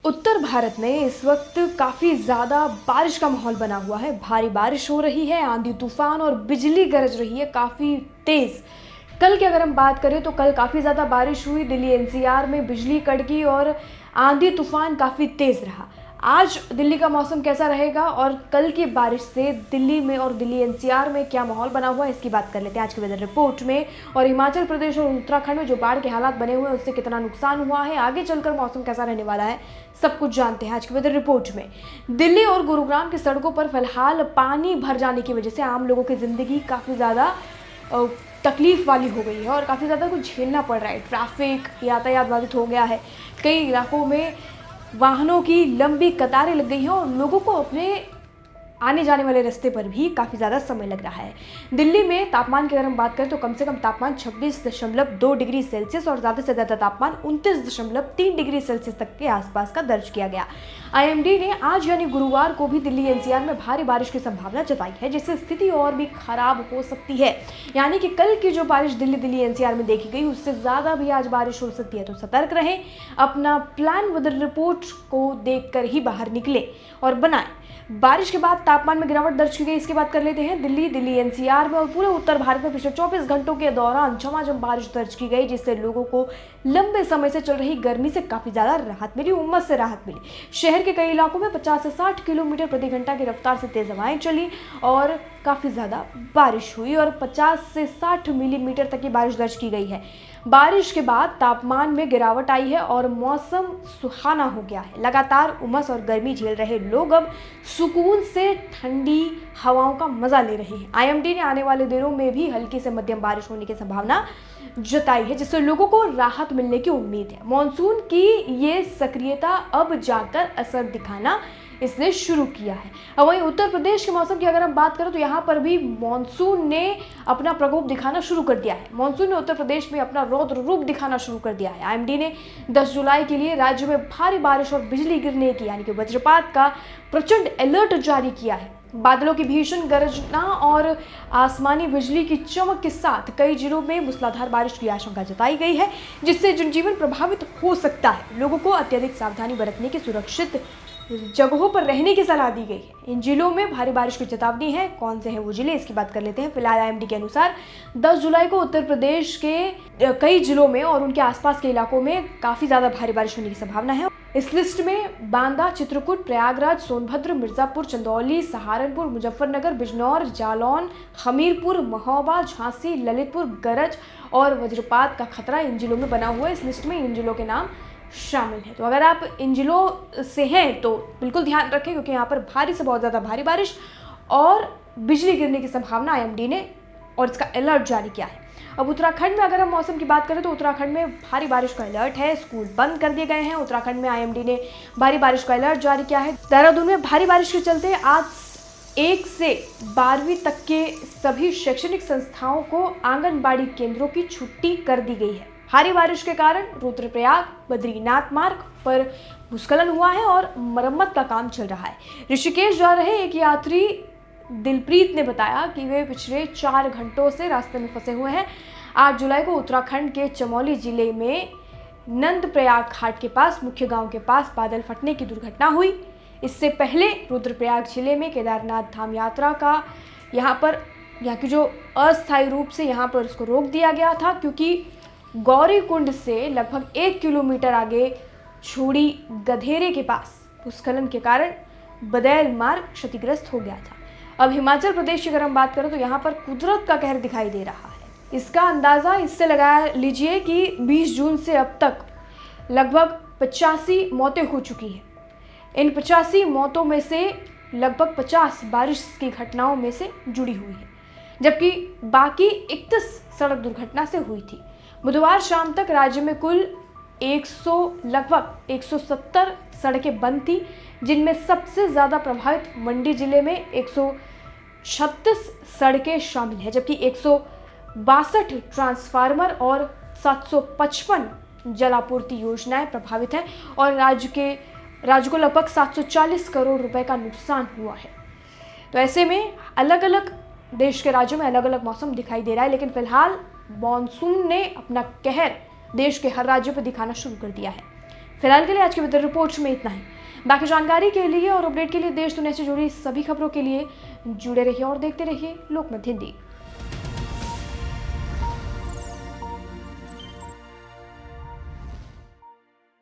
उत्तर भारत में इस वक्त काफ़ी ज़्यादा बारिश का माहौल बना हुआ है। भारी बारिश हो रही है, आंधी तूफान और बिजली गरज रही है काफ़ी तेज़। कल की अगर हम बात करें तो कल काफ़ी ज़्यादा बारिश हुई, दिल्ली एनसीआर में बिजली कड़की और आंधी तूफान काफ़ी तेज़ रहा। आज दिल्ली का मौसम कैसा रहेगा और कल की बारिश से दिल्ली में और दिल्ली एनसीआर में क्या माहौल बना हुआ है, इसकी बात कर लेते हैं आज की वेदर रिपोर्ट में। और हिमाचल प्रदेश और उत्तराखंड में जो बाढ़ के हालात बने हुए हैं उससे कितना नुकसान हुआ है, आगे चलकर मौसम कैसा रहने वाला है, सब कुछ जानते हैं आज की वेदर रिपोर्ट में। दिल्ली और गुरुग्राम की सड़कों पर फिलहाल पानी भर जाने की वजह से आम लोगों की ज़िंदगी काफ़ी ज़्यादा तकलीफ वाली हो गई है और काफ़ी ज़्यादा कुछ झेलना पड़ रहा है। ट्रैफिक यातायात बाधित हो गया है, कई इलाकों में वाहनों की लंबी कतारें लग गई हैं और लोगों को अपने आने जाने वाले रास्ते पर भी काफ़ी ज़्यादा समय लग रहा है। दिल्ली में तापमान की अगर हम बात करें तो कम से कम तापमान 26.2 डिग्री सेल्सियस और ज़्यादा से ज़्यादा तापमान 29.3 डिग्री सेल्सियस तक के आसपास का दर्ज किया गया। आईएमडी ने आज यानी गुरुवार को भी दिल्ली एनसीआर में भारी बारिश की संभावना जताई है, जिससे स्थिति और भी खराब हो सकती है। यानी कि कल की जो बारिश दिल्ली एनसीआर में देखी गई उससे ज़्यादा भी आज बारिश हो सकती है, तो सतर्क रहें। अपना प्लान वेदर रिपोर्ट को देखकर ही बाहर निकले और बनाएं। बारिश के बाद तापमान में गिरावट दर्ज की गई, इसकी बात कर लेते हैं। दिल्ली एनसीआर में और पूरे उत्तर भारत में पिछले 24 घंटों के दौरान झमाझम बारिश दर्ज की गई, जिससे लोगों को लंबे समय से चल रही गर्मी से काफ़ी ज़्यादा राहत मिली, उमस से राहत मिली। शहर के कई इलाकों में 50 से 60 किलोमीटर प्रति घंटा की रफ्तार से तेज़ हवाएं चली और काफ़ी ज़्यादा बारिश हुई और 50 से 60 मिलीमीटर तक की बारिश दर्ज की गई है। बारिश के बाद तापमान में गिरावट आई है और मौसम सुहाना हो गया है। लगातार उमस और गर्मी झेल रहे लोग अब सुकून से ठंडी हवाओं का मजा ले रहे हैं। आईएमडी ने आने वाले दिनों में भी हल्की से मध्यम बारिश होने की संभावना जताई है, जिससे लोगों को राहत मिलने की उम्मीद है। मानसून की ये सक्रियता अब जाकर असर दिखाना इसने शुरू किया है। और वहीं उत्तर प्रदेश के मौसम की अगर हम बात करें तो यहाँ पर भी मानसून ने अपना प्रकोप दिखाना शुरू कर दिया है। मानसून ने उत्तर प्रदेश में अपना रौद्र रूप दिखाना शुरू कर दिया है। आईएमडी ने 10 जुलाई के लिए राज्य में भारी बारिश और बिजली गिरने की यानी कि वज्रपात का प्रचंड अलर्ट जारी किया है। बादलों की भीषण गर्जना और आसमानी बिजली की चमक के साथ कई जिलों में मूसलाधार बारिश की आशंका जताई गई है, जिससे जनजीवन प्रभावित हो सकता है। लोगों को अत्यधिक सावधानी बरतने की, सुरक्षित जगहों पर रहने की सलाह दी गई है। इन जिलों में भारी बारिश की चेतावनी है। कौन से हैं वो जिले, इसकी बात कर लेते हैं। फिलहाल आईएमडी के अनुसार 10 जुलाई को उत्तर प्रदेश के कई जिलों में और उनके आसपास के इलाकों में काफ़ी ज़्यादा भारी बारिश होने की संभावना है। इस लिस्ट में बांदा, चित्रकूट, प्रयागराज, सोनभद्र, मिर्जापुर, चंदौली, सहारनपुर, मुजफ्फरनगर, बिजनौर, जालौन, हमीरपुर, महोबा, झांसी, ललितपुर, गरज और वज्रपात का खतरा इन जिलों में बना हुआ है। इस लिस्ट में इन जिलों के नाम शामिल है। तो अगर आप इन जिलों से हैं तो बिल्कुल ध्यान रखें, क्योंकि यहाँ पर भारी से बहुत ज़्यादा भारी बारिश और बिजली गिरने की संभावना आईएमडी ने और इसका अलर्ट जारी किया है। अब उत्तराखंड में अगर हम मौसम की बात करें तो उत्तराखंड में भारी बारिश का अलर्ट है। स्कूल बंद कर दिए गए हैं। उत्तराखंड में आईएमडी ने भारी बारिश का अलर्ट जारी किया है। देहरादून में भारी बारिश के चलते आज 1 से 12वीं तक के सभी शैक्षणिक संस्थाओं को आंगनबाड़ी केंद्रों की छुट्टी कर दी गई है। भारी बारिश के कारण रुद्रप्रयाग बद्रीनाथ मार्ग पर भूस्खलन हुआ है और मरम्मत का काम चल रहा है। ऋषिकेश जा रहे एक यात्री दिलप्रीत ने बताया कि वे पिछले 4 घंटों से रास्ते में फंसे हुए हैं। 8 जुलाई को उत्तराखंड के चमोली जिले में नंदप्रयाग घाट के पास मुख्य गांव के पास बादल फटने की दुर्घटना हुई। इससे पहले रुद्रप्रयाग जिले में केदारनाथ धाम यात्रा का यहाँ की जो अस्थायी रूप से यहाँ पर उसको रोक दिया गया था, क्योंकि गौरी कुंड से लगभग 1 किलोमीटर आगे छोड़ी गधेरे के पास भूस्खलन के कारण बदैल मार्ग क्षतिग्रस्त हो गया था। अब हिमाचल प्रदेश की अगर हम बात करें तो यहाँ पर कुदरत का कहर दिखाई दे रहा है। इसका अंदाज़ा इससे लगा लीजिए कि 20 जून से अब तक लगभग 85 मौतें हो चुकी हैं। इन 85 मौतों में से लगभग 50 बारिश की घटनाओं में से जुड़ी हुई है, जबकि बाकी 31 सड़क दुर्घटना से हुई थी। बुधवार शाम तक राज्य में कुल लगभग 170 सड़कें बंद थी, जिनमें सबसे ज़्यादा प्रभावित मंडी जिले में 136 सड़कें शामिल हैं, जबकि 162 ट्रांसफार्मर और 755 जलापूर्ति योजनाएं प्रभावित हैं और राज्य को लगभग 740 करोड़ रुपए का नुकसान हुआ है। तो ऐसे में अलग अलग देश के राज्यों में अलग अलग मौसम दिखाई दे रहा है, लेकिन फिलहाल मॉनसून ने अपना कहर देश के हर राज्य पर दिखाना शुरू कर दिया है। फिलहाल के लिए आज की वेदर रिपोर्ट्स में इतना ही। बाकी जानकारी के लिए और अपडेट के लिए देश दुनिया से जुड़ी सभी खबरों के लिए जुड़े रहिए और देखते रहिए लोकमत हिंदी।